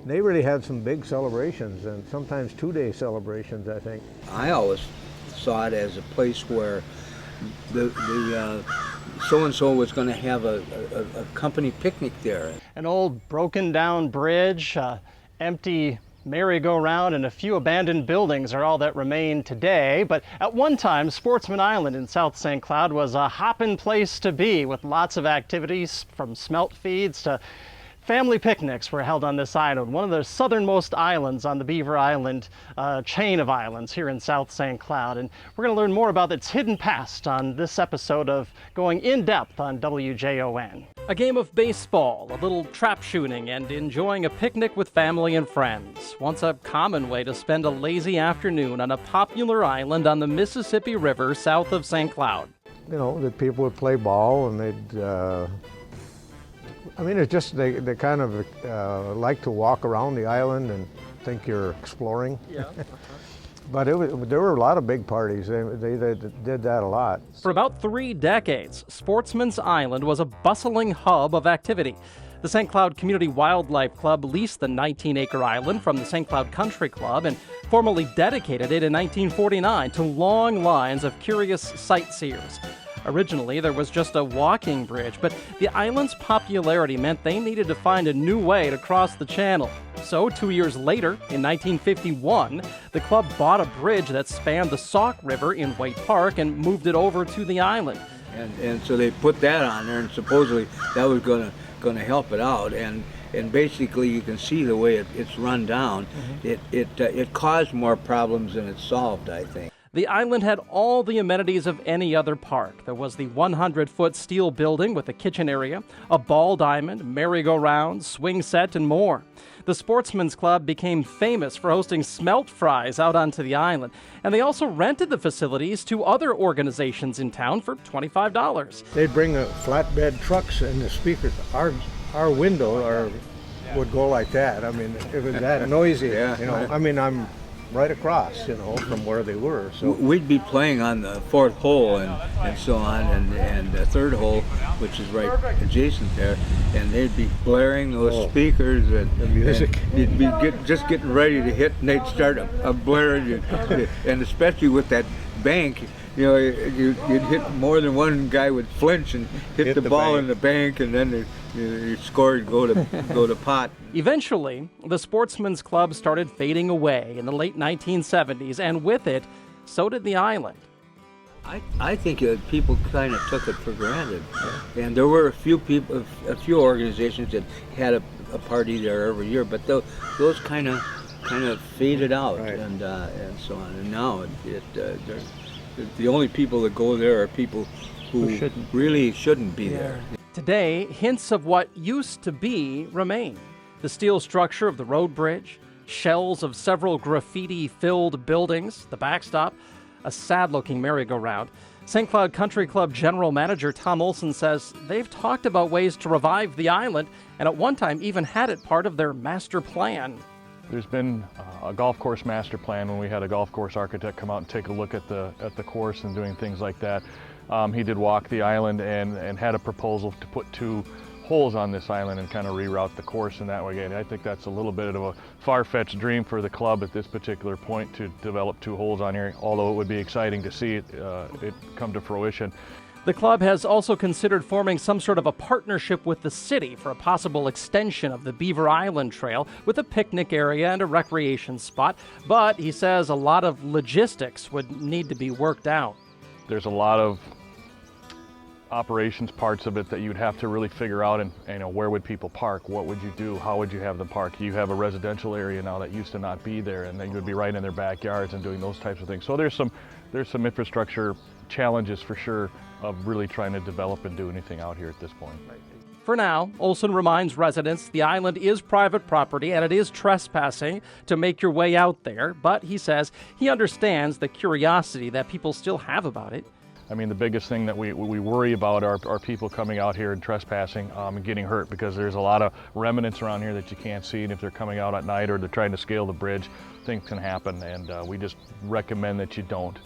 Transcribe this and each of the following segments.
They really had some big celebrations, and sometimes 2-day celebrations, I think. I always saw it as a place where the so-and-so was going to have a company picnic there. An old broken down bridge, empty merry-go-round, and a few abandoned buildings are all that remain today. But at one time, Sportsman Island in South St. Cloud was a hoppin' place to be, with lots of activities from smelt feeds to family picnics were held on this island, one of the southernmost islands on the Beaver Island chain of islands here in South St. Cloud. And we're going to learn more about its hidden past on this episode of Going In Depth on WJON. A game of baseball, a little trap shooting, and enjoying a picnic with family and friends. Once a common way to spend a lazy afternoon on a popular island on the Mississippi River south of St. Cloud. You know, the people would play ball, and they'd it's just they kind of like to walk around the island and think you're exploring. Yeah. But there were a lot of big parties. They did that a lot. For about 3 decades, Sportsman's Island was a bustling hub of activity. The St. Cloud Community Wildlife Club leased the 19-acre island from the St. Cloud Country Club and formally dedicated it in 1949 to long lines of curious sightseers. Originally, there was just a walking bridge, but the island's popularity meant they needed to find a new way to cross the channel. So 2 years later, in 1951, the club bought a bridge that spanned the Sauk River in White Park and moved it over to the island. And so they put that on there, and supposedly that was going to help it out. And basically, you can see the way it's run down. It caused more problems than it solved, I think. The island had all the amenities of any other park. There was the 100-foot steel building with a kitchen area, a ball diamond, merry-go-round, swing set, and more. The Sportsman's Club became famous for hosting smelt fries out onto the island, and they also rented the facilities to other organizations in town for $25. They'd bring flatbed trucks and the speakers. Our window would go like that. I mean, it was that noisy. Yeah, you know. right. I mean, I'm right across, from where they were. So we'd be playing on the 4th hole and so on, and the 3rd hole, which is right adjacent there, and they'd be blaring those speakers and the music. And you'd be just getting ready to hit, and they'd start a blaring, and especially with that bank. You'd hit more than one guy would flinch and hit the ball in the bank, and then your score would go to pot. Eventually, the Sportsman's Club started fading away in the late 1970s, and with it, so did the island. I think people kind of took it for granted, and there were a few organizations that had a party there every year, but those kind of faded out, right. and so on. And now the only people that go there are people who really shouldn't be there. Today, hints of what used to be remain. The steel structure of the road bridge, shells of several graffiti-filled buildings, the backstop, a sad-looking merry-go-round. St. Cloud Country Club General Manager Tom Olson says they've talked about ways to revive the island, and at one time even had it part of their master plan. There's been a golf course master plan when we had a golf course architect come out and take a look at the course and doing things like that. He did walk the island and had a proposal to put 2 holes on this island and kind of reroute the course in that way. And I think that's a little bit of a far-fetched dream for the club at this particular point to develop 2 holes on here, although it would be exciting to see it come to fruition. The club has also considered forming some sort of a partnership with the city for a possible extension of the Beaver Island Trail with a picnic area and a recreation spot, but he says a lot of logistics would need to be worked out. There's a lot of operations parts of it that you'd have to really figure out, and where would people park, what would you do, how would you have them park. You have a residential area now that used to not be there, and they would be right in their backyards and doing those types of things. So there's some infrastructure challenges for sure of really trying to develop and do anything out here at this point. For now, Olson reminds residents the island is private property and it is trespassing to make your way out there, but he says he understands the curiosity that people still have about it. I mean, the biggest thing that we worry about are people coming out here and trespassing and getting hurt, because there's a lot of remnants around here that you can't see, and if they're coming out at night or they're trying to scale the bridge, things can happen, and we just recommend that you don't.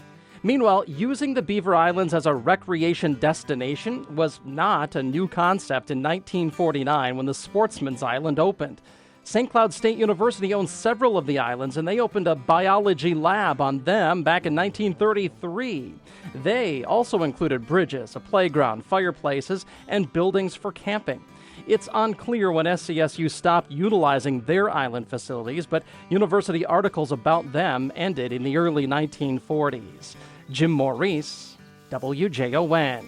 Meanwhile, using the Beaver Islands as a recreation destination was not a new concept in 1949 when the Sportsman's Island opened. St. Cloud State University owns several of the islands, and they opened a biology lab on them back in 1933. They also included bridges, a playground, fireplaces, and buildings for camping. It's unclear when SCSU stopped utilizing their island facilities, but university articles about them ended in the early 1940s. Jim Maurice, WJON.